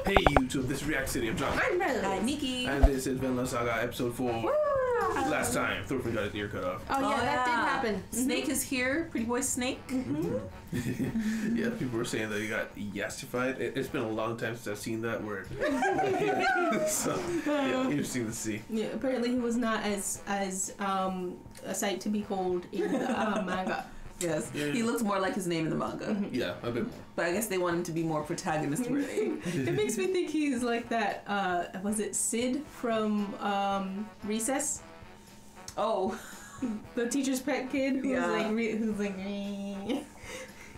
Hey YouTube, this is React City. I'm John. I'm Nikki. And this is Vinland Saga episode 4. Last time, Thorfinn got his ear cut off. Oh yeah, that did happen. Snake is here. Pretty boy Snake. Yeah, people were saying that he got yassified. It's been a long time since I've seen that word. So, yeah, interesting to see. Yeah, apparently he was not as a sight to behold in the manga. Yes, he looks more like his name in the manga. Yeah, a bit more. But I guess they want him to be more protagonist worthy. It makes me think he's like that. Was it Sid from Recess? Oh, the teacher's pet kid who's who's like.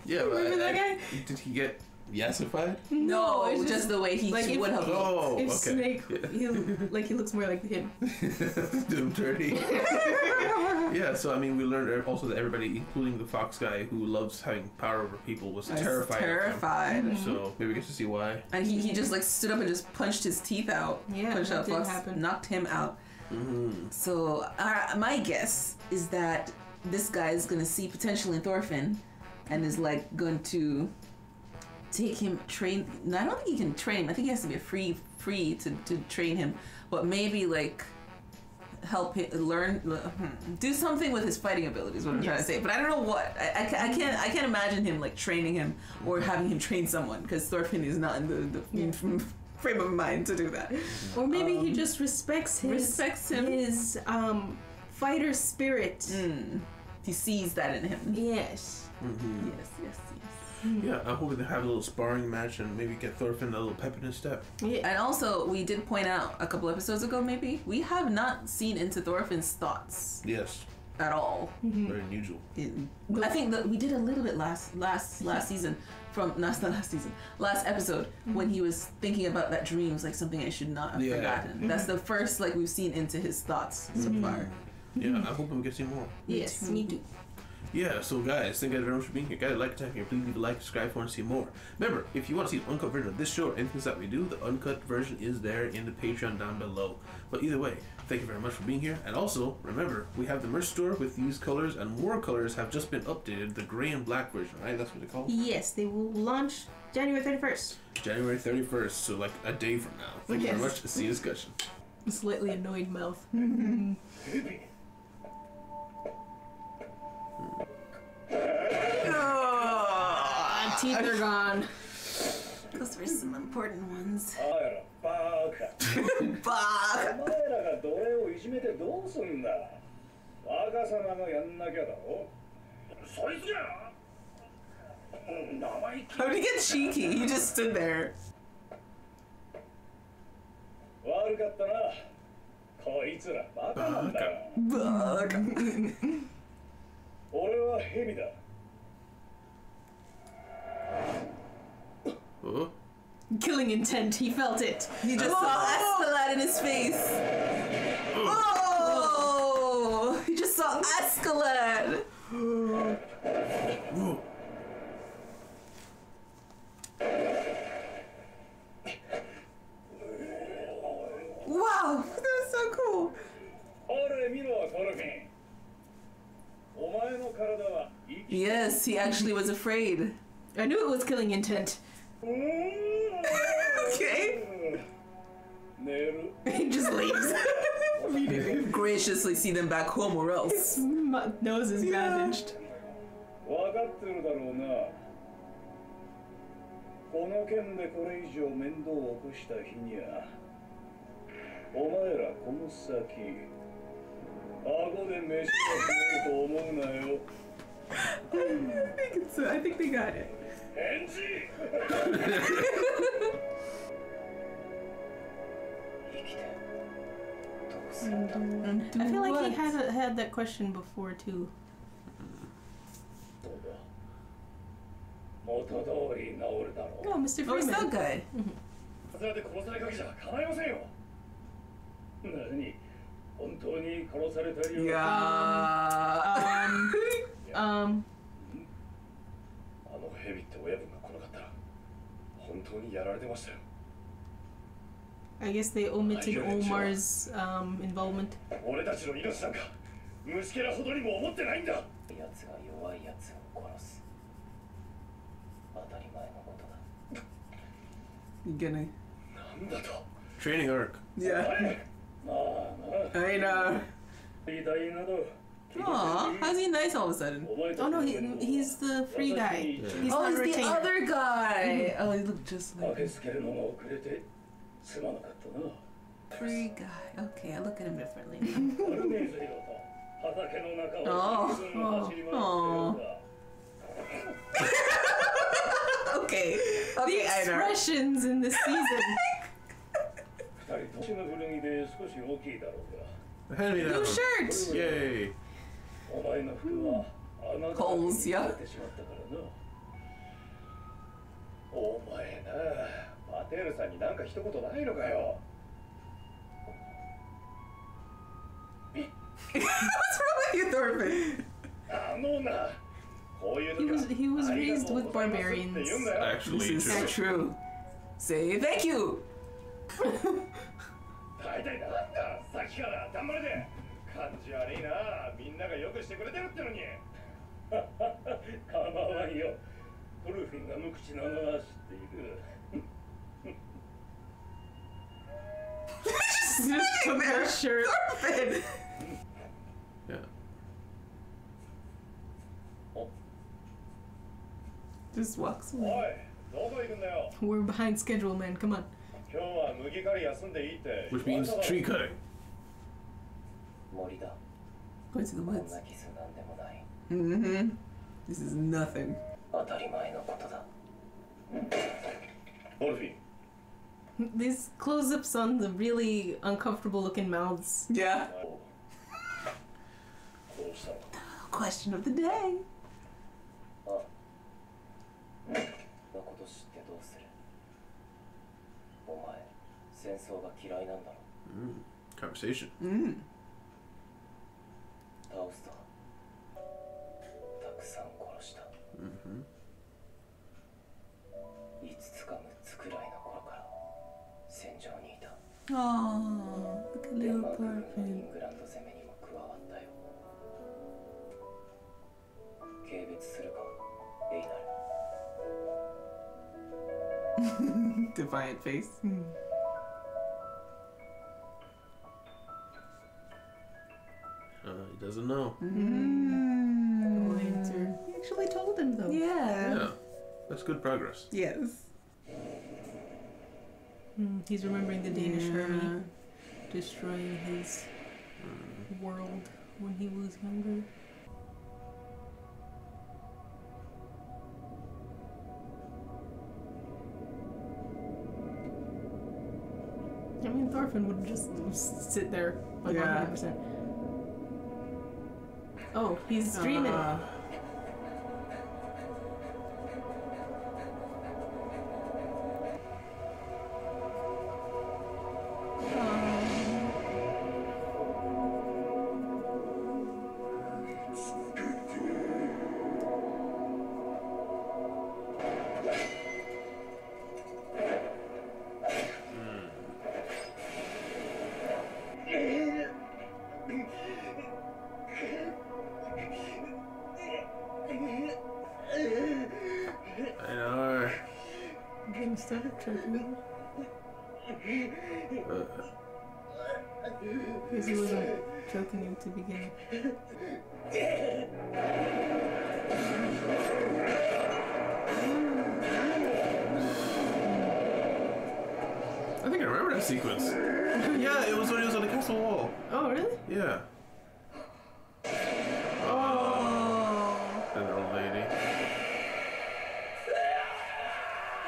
Yeah, remember that guy? Did he get yassified? No, it's just the way he would have looked. Oh, if okay. Snake, he looks more like him. Do him dirty. Yeah, so I mean, we learned also that everybody, including the fox guy who loves having power over people, was terrified. Terrified. So maybe we get to see why. And he just like stood up and just punched his teeth out. Yeah, punched out that did Fox, happen. knocked him out. So my guess is that this guy is going to see potential in Thorfinn and is like going to take him, train. No, I don't think he can train him. I think he has to be free to train him, but maybe like help him learn, do something with his fighting abilities. What I'm trying to say, but I don't know what. I can't imagine him like training him or having him train someone because Thorfinn is not in the frame of mind to do that. Or maybe he just respects his fighter spirit. He sees that in him. Yes. Yes. Yeah, I'm hoping to have a little sparring match and maybe get Thorfinn a little pep in his step. Yeah. And also, we did point out a couple episodes ago, maybe we have not seen into Thorfinn's thoughts. Yes. At all. Very unusual. I think that we did a little bit last season. Last episode when he was thinking about that dream was like something I should not have forgotten. That's the first like we've seen into his thoughts so far. Yeah, I hope we get to see more. Yes, me too. Yeah, so guys, thank you very much for being here. Guys, like the time here, please leave a like, subscribe if you want to see more. Remember, if you want to see the uncut version of this show or anything that we do, the uncut version is there in the Patreon down below. But either way, thank you very much for being here. And also, remember, we have the merch store with these colors, and more colors have just been updated, the gray and black version, right? That's what they call it? Yes, they will launch January 31st. January 31st, so like a day from now. Thank you very much. See you discussion. Slightly annoyed mouth. Teeth are gone. Those were some important ones. How did he get cheeky? He just stood there. Oh. Killing intent, he felt it. He just saw Escalade in his face. Oh! He just saw Escalade. Wow, that was so cool. Yes, he actually was afraid. I knew it was killing intent. Okay. He just leaves. Graciously see them back home or else. His nose is bandaged. I think they got it. I feel like he hasn't had that question before too. Oh, Mr. Freeman. Oh, it's that guy. I guess they omitted Omar's involvement. You gonna Training arc. Yeah. I know. Aw, how's he nice all of a sudden? Oh no, he's the free guy. Yeah. He's Oh, not a he's the retainer. other guy. Oh, he looked just like free guy. Okay, I look at him differently. Oh. Oh. Okay. The Okay, I know. expressions in this season. Hand me down. New shirt. Yay. Holes, yeah. お前な、マテールさんになんか一言ないのかよ。 What's wrong with you, Thorfinn? あのな、こういう He was raised with barbarians. Actually, This is true. true. Say thank you. 大体なんだ、さっきから黙れで。感じ悪いな、みんながよくしてくれてるってのに。構わんよ。トルフィンが無口なのは知っている。 Just took their shirt. Thorfinn. Yeah. Just walks お away. い、どこ行くんだよ。 We're behind schedule, man. Come on. 今日は麦刈り休んでいいって。 Which means tree cutting. 森だ。 Go to the こん woods. なキスなんでもない。 Mm-hmm. This is nothing. 当たり前のことだ。トルフィン。 These close-ups on the really uncomfortable-looking mouths. Yeah. どうしたの？ Question of the day. あ、のこと知ってどうする？お前、戦争が嫌いなんだろ。 Conversation. 倒すと。たくさん殺した。5つか6つくらいの頃から戦場にいた。 Oh, look at デン little マーク軍のイ Thorfinn. ングランド攻めにも加わったよ。軽蔑するか、エイナル。 Defiant face. He doesn't know. No answer. He actually told him though. Yeah. Yeah. That's good progress. Yes. He's remembering the Danish army destroying his world when he was younger. I mean, Thorfinn would just sit there like Yeah. 100%. Oh, he's dreaming. I know. I'm gonna start choking. Because he wasn't choking him to begin. I think I remember that sequence. Yeah, it was when he was on the castle wall. Oh, really? Yeah. Oh. That old lady.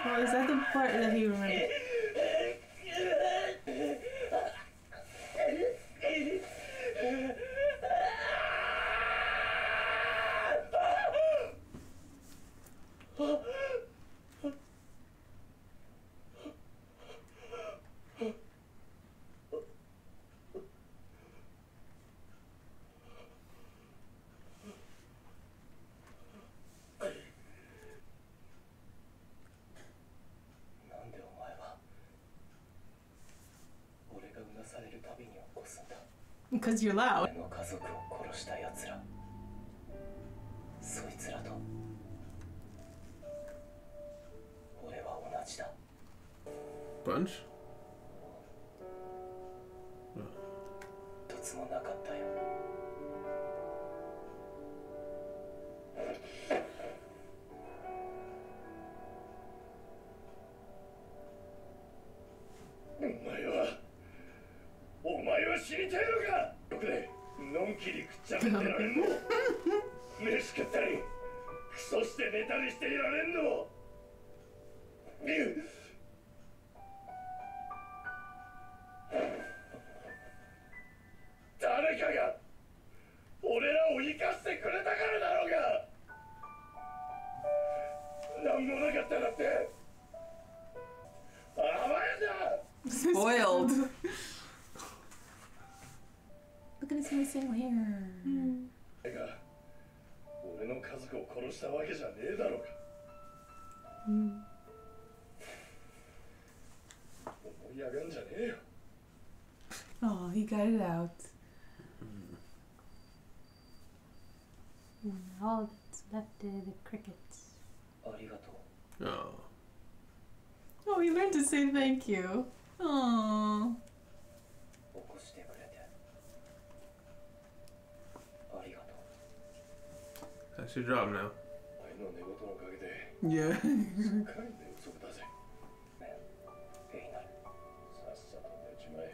Oh, is that the part that he remembered? Because you're loud. 俺の家族を殺した奴ら、そいつらと俺は同じだ。 Bunch? お前は死にたいのか。ここでのんきにくっちゃべってられんの。飯食ったりクソして寝たりしていられんの。誰かが俺らを生かしてくれたからだろうが。なんもなかったらって甘えだ。 Spoiled. Look at his missing hair. が俺の家族を殺したわけじゃねえだろうか。思い上がんじゃねえよ。 Oh, he got it out. All that's left are the crickets. ありがとう。 Oh. Oh, he learned to say thank you. Aww. 起こしてくれてありがとう。 That's your job now. お前の寝言のおかげで Yeah. すっかり寝不足だぜ。ねえ、いいな。さっさと寝ちまえ。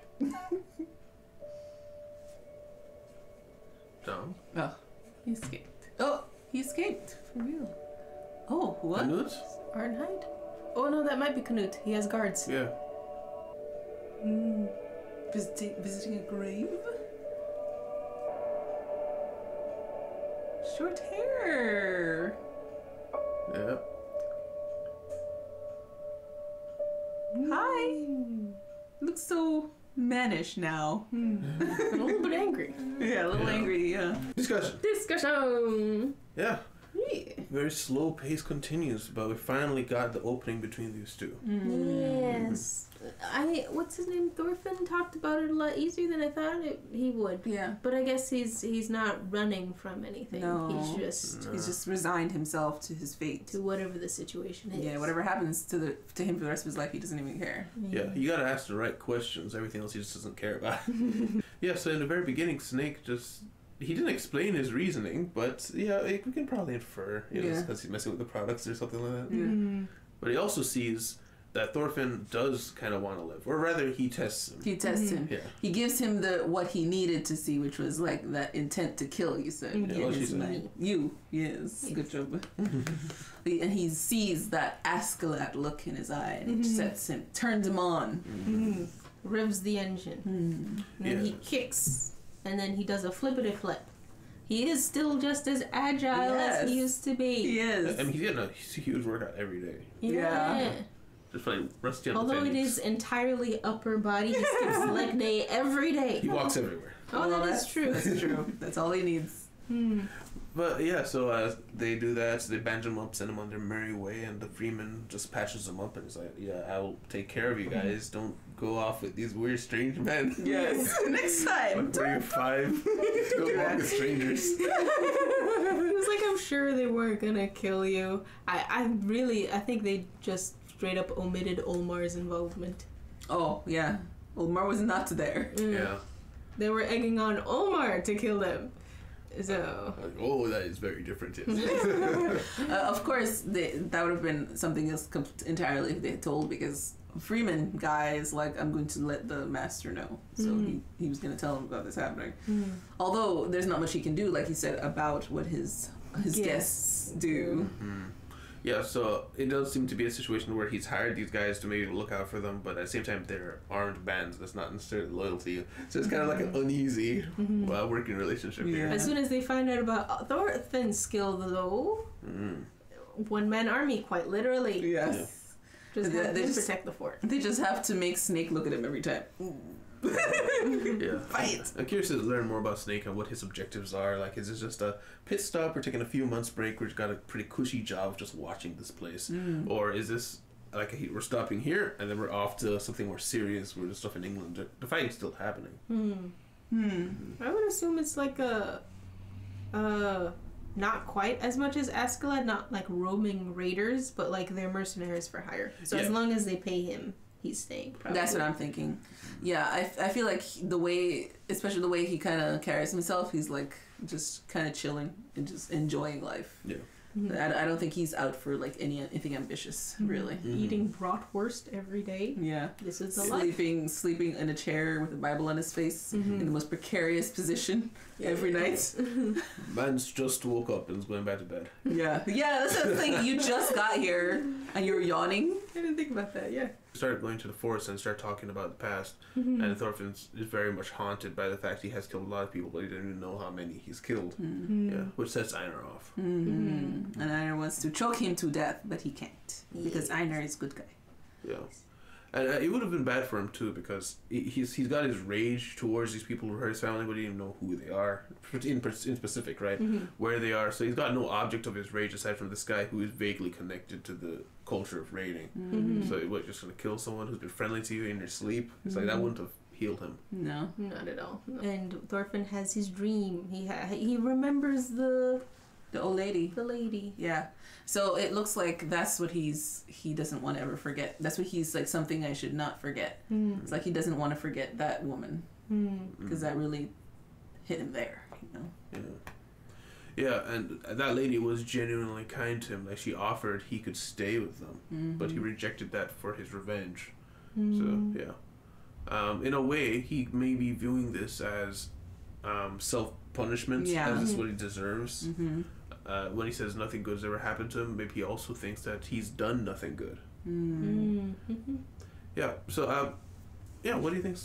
Tom? Oh, he escaped. Oh, he escaped. For real. Oh, what? Canute? Arnheid? Oh no, that might be Canute. He has guards. Yeah. Visiting a grave? Short hair. Yeah. Hi. Looks so mannish now. A little bit angry. Yeah, a little Yeah. angry, yeah. Discussion. Discussion. Yeah. Yeah. Very slow pace continues, but we finally got the opening between these two. Yes. What's his name? Thorfinn talked about it a lot easier than I thought he would. Yeah. But I guess he's not running from anything. No. He's Just resigned himself to his fate. to whatever the situation is. Yeah, whatever happens to him for the rest of his life, he doesn't even care. Yeah, you gotta ask the right questions. Everything else he just doesn't care about. Yeah, so in the very beginning, Snake he didn't explain his reasoning, but yeah, we can probably infer, because he's messing with the products or something like that. Yeah. But he also sees that Thorfinn does kind of want to live, or rather, he tests him. He tests him. Yeah. He gives him what he needed to see, which was like that intent to kill. You said, Yeah, what she his said. mind. You, yes, good job. And he sees that Askeladd look in his eye, and it turns him on. Revs the engine. Mm. And then he kicks. And then he does a flippity flip. He is still just as agile as he used to be. Yes. I mean, he's getting a huge workout every day. Yeah. Just like rusty on the Although it techniques. is entirely upper body, he skips leg day every day. He walks everywhere. Oh, Well, that is true. That's true. That's all he needs. But yeah, so they do that, so they band him up, send him on their merry way, and the Freeman just patches him up and is like, yeah, I'll take care of you guys. Don't go off with these weird strange men. Yes. Next time. Like, where you're 5, don't walk with strangers. It was like, I'm sure they weren't gonna kill you. I think they just straight up omitted Olmar's involvement. Oh, yeah. Omar was not there. Yeah. They were egging on Olmar to kill them. So... Like, oh, that is very different. Yes. Of course, that would have been something else entirely if they had told, because Freeman guy is like, I'm going to let the master know. So he was going to tell him about this happening. Although there's not much he can do, like he said, about what his guests do. Yeah, so it does seem to be a situation where he's hired these guys to maybe look out for them, but at the same time, they're armed bands. That's not necessarily loyal to you. So it's kind of like an uneasy working relationship here. As soon as they find out about Thorfinn's skill, though, one-man army, quite literally. Yes. Just They- have they to just- protect the fort. They just have to make Snake look at him every time. Yeah. Fight! I'm curious to learn more about Snake and what his objectives are. Like, is this just a pit stop or taking a few months break? We've got a pretty cushy job of just watching this place. Or is this like we're stopping here and then we're off to something more serious where the stuff in England, the fighting's still happening. I would assume it's like not quite as much as Askeladd, not like roaming raiders, but like they're mercenaries for hire. So as long as they pay him, he's staying. Probably. That's what I'm thinking. Yeah, I feel like the way, especially the way he kind of carries himself, he's like just kind of chilling and just enjoying life. Yeah. I don't think he's out for like anything ambitious, really. Eating bratwurst every day. Yeah. This is the life. Sleeping in a chair with a Bible on his face in the most precarious position every night. Man's just woke up and is going back to bed. Yeah, that's the thing. You just got here and you're yawning. I didn't think about that. Yeah. Start going to the forest and start talking about the past. And Thorfinn is very much haunted by the fact he has killed a lot of people, but he doesn't even know how many he's killed. Yeah, which sets Einar off. And Einar wants to choke him to death, but he can't because Einar is a good guy. Yeah. And it would have been bad for him too, because he's got his rage towards these people who hurt his family, but he didn't know who they are in specific, right? Where they are. So he's got no object of his rage aside from this guy who is vaguely connected to the culture of raiding. So what, just gonna kill someone who's been friendly to you in your sleep? It's like that wouldn't have healed him. No, not at all. No. And Thorfinn has his dream. He remembers the old lady. The lady. Yeah. So it looks like that's what he doesn't want to ever forget. That's what he's like, something I should not forget. It's like he doesn't want to forget that woman because that really hit him there, you know. Yeah, and that lady was genuinely kind to him. Like, she offered he could stay with them, but he rejected that for his revenge. So yeah, in a way, he may be viewing this as self-punishment, as this is what he deserves. When he says nothing good has ever happened to him, maybe he also thinks that he's done nothing good. Yeah. So, what do you think?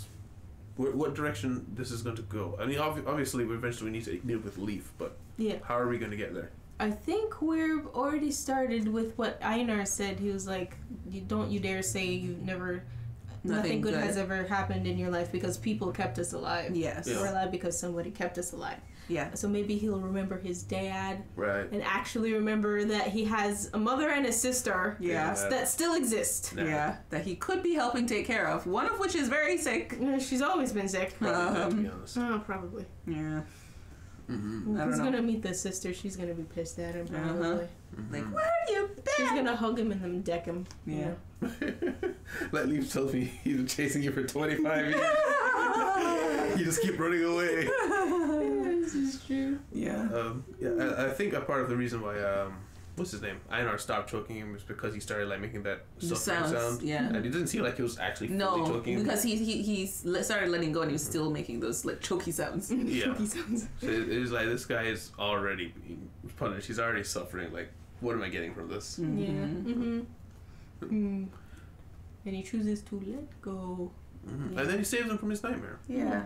What direction this is going to go? I mean, obviously, we eventually need to deal with Leaf, but how are we going to get there? I think we've already started with what Einar said. He was like, "Don't you dare say you've never." Nothing good has ever happened in your life because people kept us alive. Yes. We're alive because somebody kept us alive. Yeah. So maybe he'll remember his dad. Right. And actually remember that he has a mother and a sister. That still exist. Yeah. That he could be helping take care of. One of which is very sick. She's always been sick. To be honest. Oh, probably. Yeah. Who's gonna meet the sister? She's gonna be pissed at him probably. Like, where are you been? She's gonna hug him and then deck him. Yeah. Like Leaf tells me he's been chasing you for 25 years. You just keep running away. This is true. Yeah. I think a part of the reason why what's his name? Einar stopped choking him was because he started like making that suffering sound. Yeah. And it didn't seem like he was actually fully choking him. Because he started letting go and he was still making those like choky sounds. Yeah. Choky sounds. So it was like, this guy is already being punished. He's already suffering. Like, what am I getting from this? And he chooses to let go. And then he saves him from his nightmare. Yeah.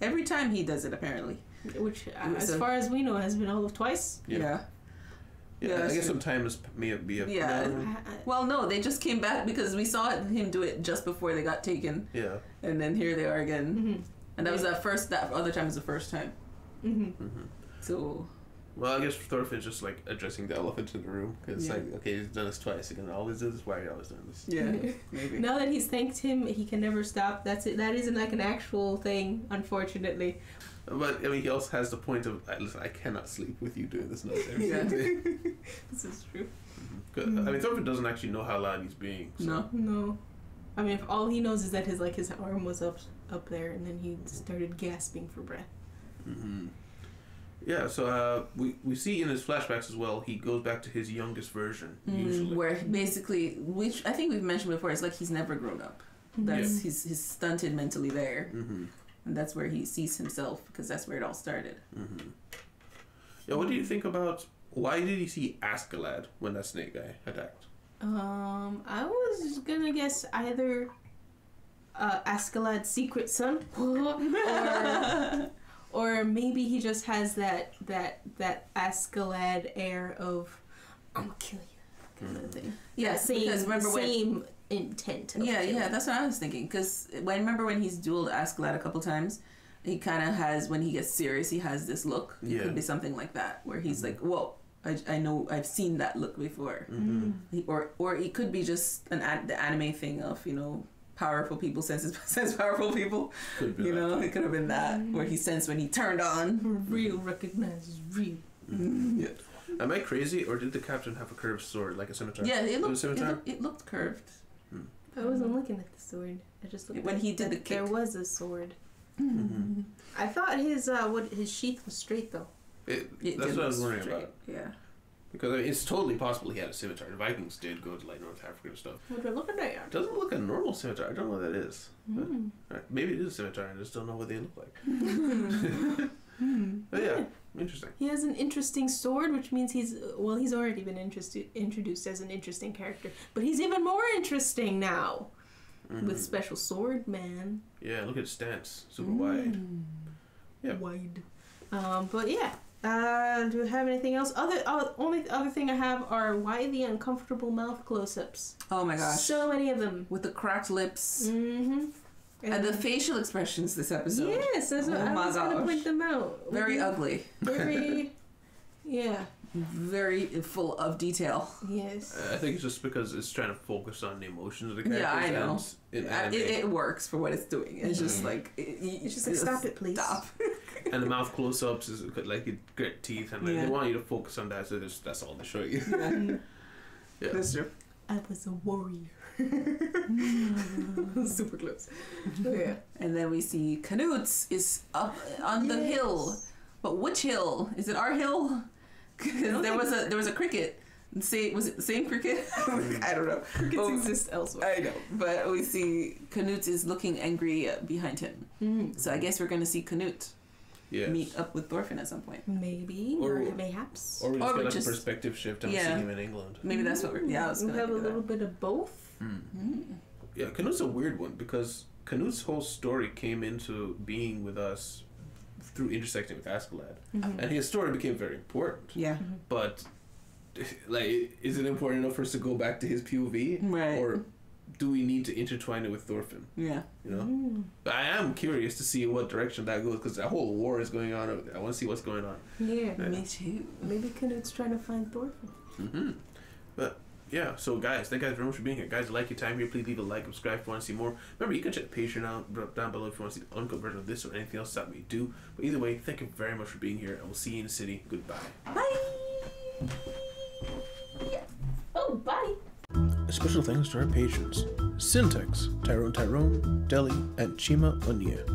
Every time he does it, apparently. Which, as far as we know, has been all of twice. Yeah, I guess sometimes may be a... Well, no, they just came back because we saw him do it just before they got taken. Yeah. And then here they are again. And that was that other time was the first time. So... Well, I guess Thorfinn's just like addressing the elephant in the room. Because it's like, okay, he's done this twice. He can always do this. Why are you always doing this? Yeah, maybe. Now that he's thanked him, he can never stop. That's it. That isn't like an actual thing, unfortunately. But, I mean, he also has the point of, listen, I cannot sleep with you doing this nonsense. This is true. I mean, Thorfinn doesn't actually know how loud he's being. So. No. I mean, if all he knows is that his arm was up there, and then he started gasping for breath. Yeah, so we see in his flashbacks as well, he goes back to his youngest version, usually. Where basically, which I think we've mentioned before, it's like he's never grown up. That's he's stunted mentally there. And that's where he sees himself, because that's where it all started. Yeah, what do you think about, why did he see Askeladd when that snake guy attacked? I was gonna guess either Askeladd's secret son, or maybe he just has that Askeladd air of I'm gonna kill you kind of thing. Yeah, same intent. Yeah, that's what I was thinking. Because I remember when he's dueled Askeladd a couple times, he kind of has, when he gets serious, he has this look. It could be something like that, where he's like, whoa, I know, I've seen that look before. Or it could be just the anime thing of, powerful people sense powerful people. It could have been that, where he sensed when he turned on. Real recognizes real. Yeah. Am I crazy, or did the captain have a curved sword, like a scimitar? Yeah, it looked curved. I wasn't looking at the sword. I just looked when at he did the kick. There was a sword. I thought his sheath was straight though. That's what I was wondering about. Yeah. Because I mean, it's totally possible he had a scimitar. The Vikings did go to like North Africa and stuff. What we're looking at. It doesn't look like a normal scimitar. I don't know what that is. But, maybe it is a scimitar. I just don't know what they look like. But yeah, interesting. He has an interesting sword, which means he's already been introduced as an interesting character, but he's even more interesting now with special sword man. Yeah, look at his stance, super wide. Yeah, wide. But yeah. Do we have anything else? Only other thing I have are why the uncomfortable mouth close-ups. Oh my gosh. So many of them. With the cracked lips. Mm-hmm. And the facial expressions this episode. Yes, that's what I was going to point them out. Very ugly. Very, yeah. Very full of detail. Yes. I think it's just because it's trying to focus on the emotions of the characters. Yeah, I know. It works for what it's doing. It's just like... It's just like, stop it, please. Stop. And the mouth close-ups is like great teeth, and like, they want you to focus on that, so that's all they show you. Yeah. That's true. I was a warrior. Super close. Yeah. And then we see Knut is up on the hill. But which hill? Is it our hill? Because there was a cricket. Was it the same cricket? I don't know. Crickets exist elsewhere. I know. But we see Knut is looking angry behind him. So I guess we're going to see Knut meet up with Thorfinn at some point. Maybe. Or mayhaps. Or we just get like a perspective shift and we see him in England. Maybe that's what we're... Yeah, I was we'll have a little bit of both. Yeah, Knut's a weird one because Knut's whole story came into being with us through intersecting with Askeladd. And his story became very important. Yeah. But, like, is it important enough for us to go back to his POV? Right. Or do we need to intertwine it with Thorfinn? Yeah. You know? But I am curious to see what direction that goes because that whole war is going on over there. I want to see what's going on. Yeah. Me too. Maybe Knut's trying to find Thorfinn. But... yeah, so guys, thank you guys very much for being here. Guys, like your time here, please leave a like, subscribe if you want to see more. Remember, you can check the Patreon out down below if you want to see the uncut version of this or anything else that we do. But either way, thank you very much for being here, and we'll see you in the city. Goodbye. Bye! Oh, bye! A special thanks to our patrons, Syntax, Tyrone, Deli, and Chima Onier.